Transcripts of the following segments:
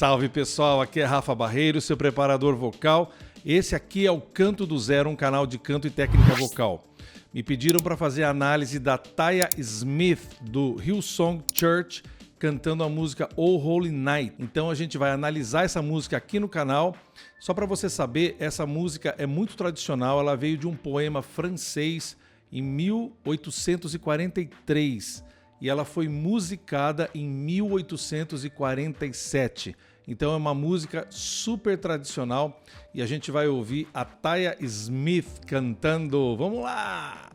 Salve pessoal, aqui é Rafa Barreiro, seu preparador vocal. Esse aqui é o Canto do Zero, um canal de canto e técnica vocal. Me pediram para fazer a análise da Taya Smith, do Hillsong Church, cantando a música Oh Holy Night. Então a gente vai analisar essa música aqui no canal. Só para você saber, essa música é muito tradicional, ela veio de um poema francês em 1843 e ela foi musicada em 1847. Então é uma música super tradicional e a gente vai ouvir a Taya Smith cantando. Vamos lá!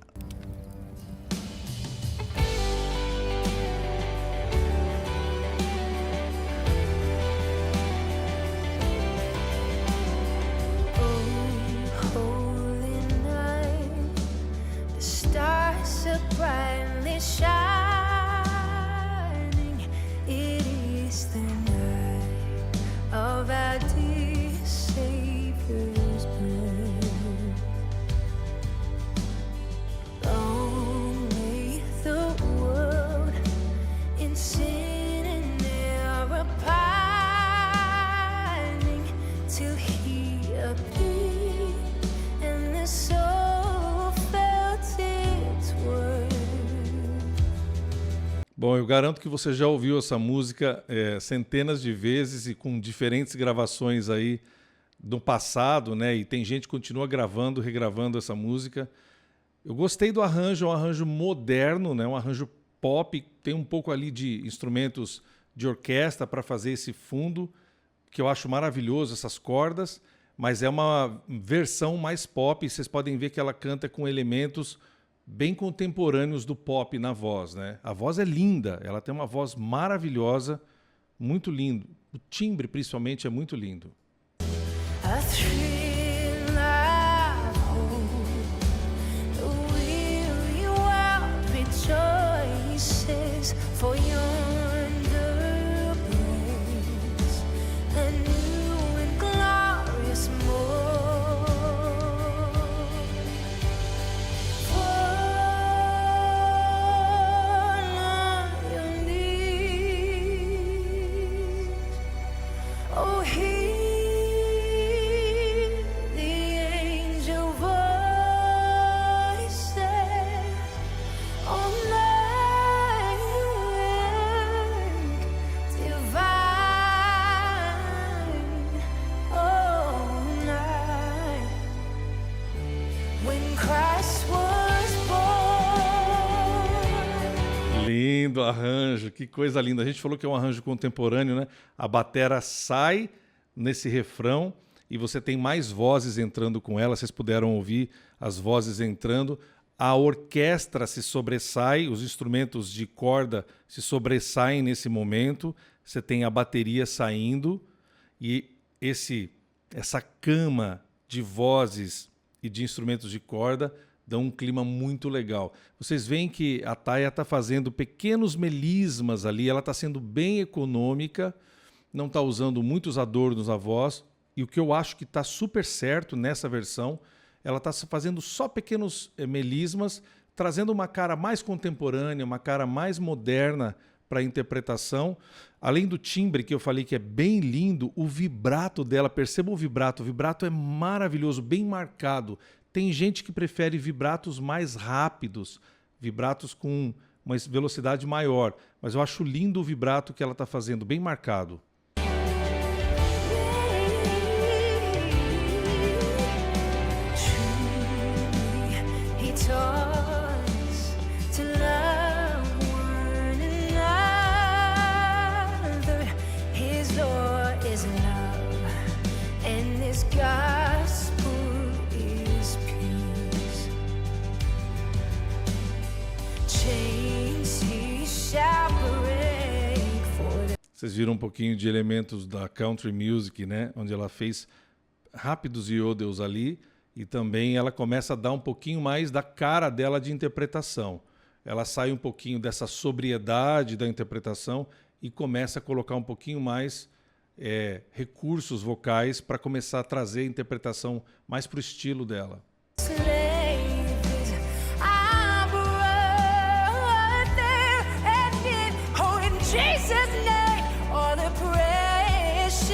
Brightly shining, it is the night of our dear Savior's birth. Long may the world in sin and error pining till He appeared and the soul felt its worth. Bom, eu garanto que você já ouviu essa música centenas de vezes e com diferentes gravações aí do passado, né? E tem gente que continua gravando, regravando essa música. Eu gostei do arranjo, é um arranjo moderno, né? Um arranjo pop, tem um pouco ali de instrumentos de orquestra para fazer esse fundo, que eu acho maravilhoso, essas cordas, mas é uma versão mais pop. Vocês podem ver que ela canta com elementos bem contemporâneos do pop na voz, né? A voz é linda, ela tem uma voz maravilhosa, muito lindo. O timbre, principalmente, é muito lindo. A thrill of hope, the weary world rejoices, for yonder breaks a new and glorious morn. Lindo arranjo, que coisa linda. A gente falou que é um arranjo contemporâneo, né? A batera sai nesse refrão e você tem mais vozes entrando com ela. Vocês puderam ouvir as vozes entrando. A orquestra se sobressai, os instrumentos de corda se sobressaem nesse momento. Você tem a bateria saindo e essa cama de vozes e de instrumentos de corda dão um clima muito legal. Vocês veem que a Taya está fazendo pequenos melismas ali, ela está sendo bem econômica, não está usando muitos adornos à voz, e o que eu acho que está super certo nessa versão, ela está fazendo só pequenos melismas, trazendo uma cara mais contemporânea, uma cara mais moderna para a interpretação. Além do timbre, que eu falei que é bem lindo, o vibrato dela, perceba o vibrato é maravilhoso, bem marcado. Tem gente que prefere vibratos mais rápidos, vibratos com uma velocidade maior, mas eu acho lindo o vibrato que ela está fazendo, bem marcado. Vocês viram um pouquinho de elementos da country music, né? Onde ela fez rápidos yodels ali e também ela começa a dar um pouquinho mais da cara dela de interpretação. Ela sai um pouquinho dessa sobriedade da interpretação e começa a colocar um pouquinho mais recursos vocais para começar a trazer a interpretação mais para o estilo dela. Jesus' name, all the praise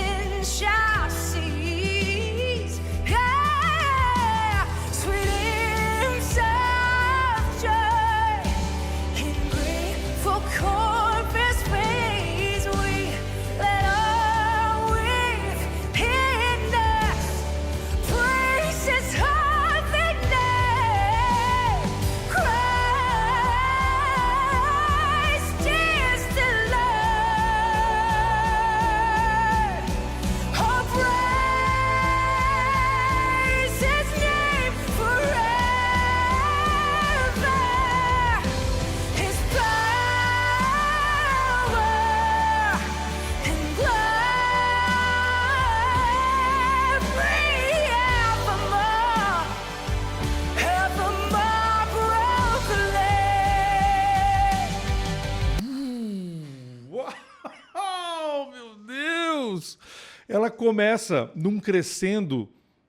ela começa num crescendo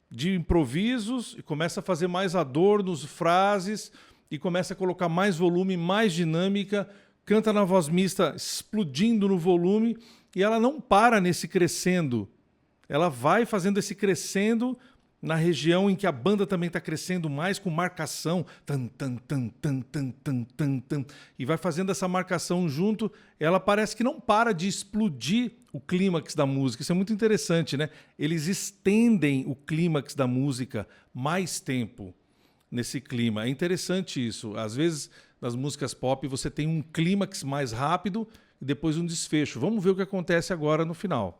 de improvisos, e começa a fazer mais adornos, frases, e começa a colocar mais volume, mais dinâmica, canta na voz mista, explodindo no volume, e ela não para nesse crescendo. Ela vai fazendo esse crescendo na região em que a banda também está crescendo mais, com marcação, tan, tan, tan, tan, tan, tan, tan, tan, e vai fazendo essa marcação junto. Ela parece que não para de explodir o clímax da música. Isso é muito interessante, né? Eles estendem o clímax da música mais tempo nesse clima. É interessante isso. Às vezes, nas músicas pop, você tem um clímax mais rápido e depois um desfecho. Vamos ver o que acontece agora no final.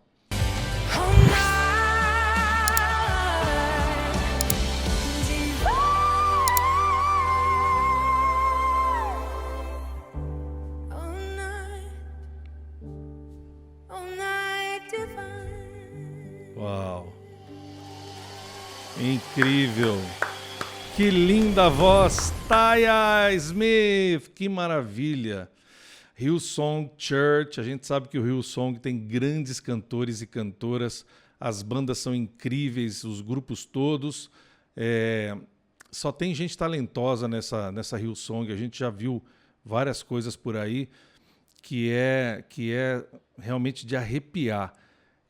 Uau! Incrível! Que linda voz! Taya Smith! Que maravilha! Hillsong Church, a gente sabe que o Hillsong tem grandes cantores e cantoras, as bandas são incríveis, os grupos todos. Só tem gente talentosa nessa Hillsong, a gente já viu várias coisas por aí que é realmente de arrepiar.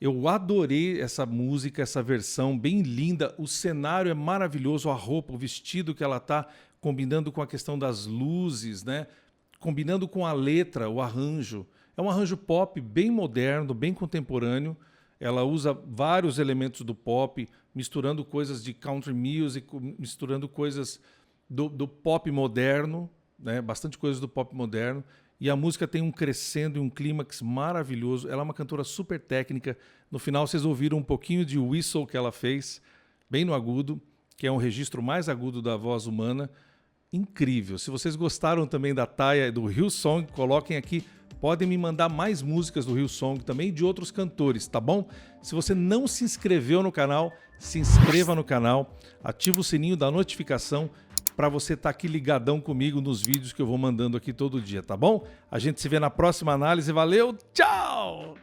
Eu adorei essa música, essa versão bem linda. O cenário é maravilhoso, a roupa, o vestido que ela está combinando com a questão das luzes, né? Combinando com a letra, o arranjo. É um arranjo pop bem moderno, bem contemporâneo. Ela usa vários elementos do pop, misturando coisas de country music, misturando coisas do pop moderno, né? Bastante coisas do pop moderno. E a música tem um crescendo e um clímax maravilhoso. Ela é uma cantora super técnica. No final, vocês ouviram um pouquinho de whistle que ela fez, bem no agudo, que é um registro mais agudo da voz humana. Incrível. Se vocês gostaram também da Taya e do Hillsong, coloquem aqui. Podem me mandar mais músicas do Hillsong também e de outros cantores, tá bom? Se você não se inscreveu no canal, se inscreva no canal, ativa o sininho da notificação para você estar aqui ligadão comigo nos vídeos que eu vou mandando aqui todo dia, tá bom? A gente se vê na próxima análise. Valeu, tchau!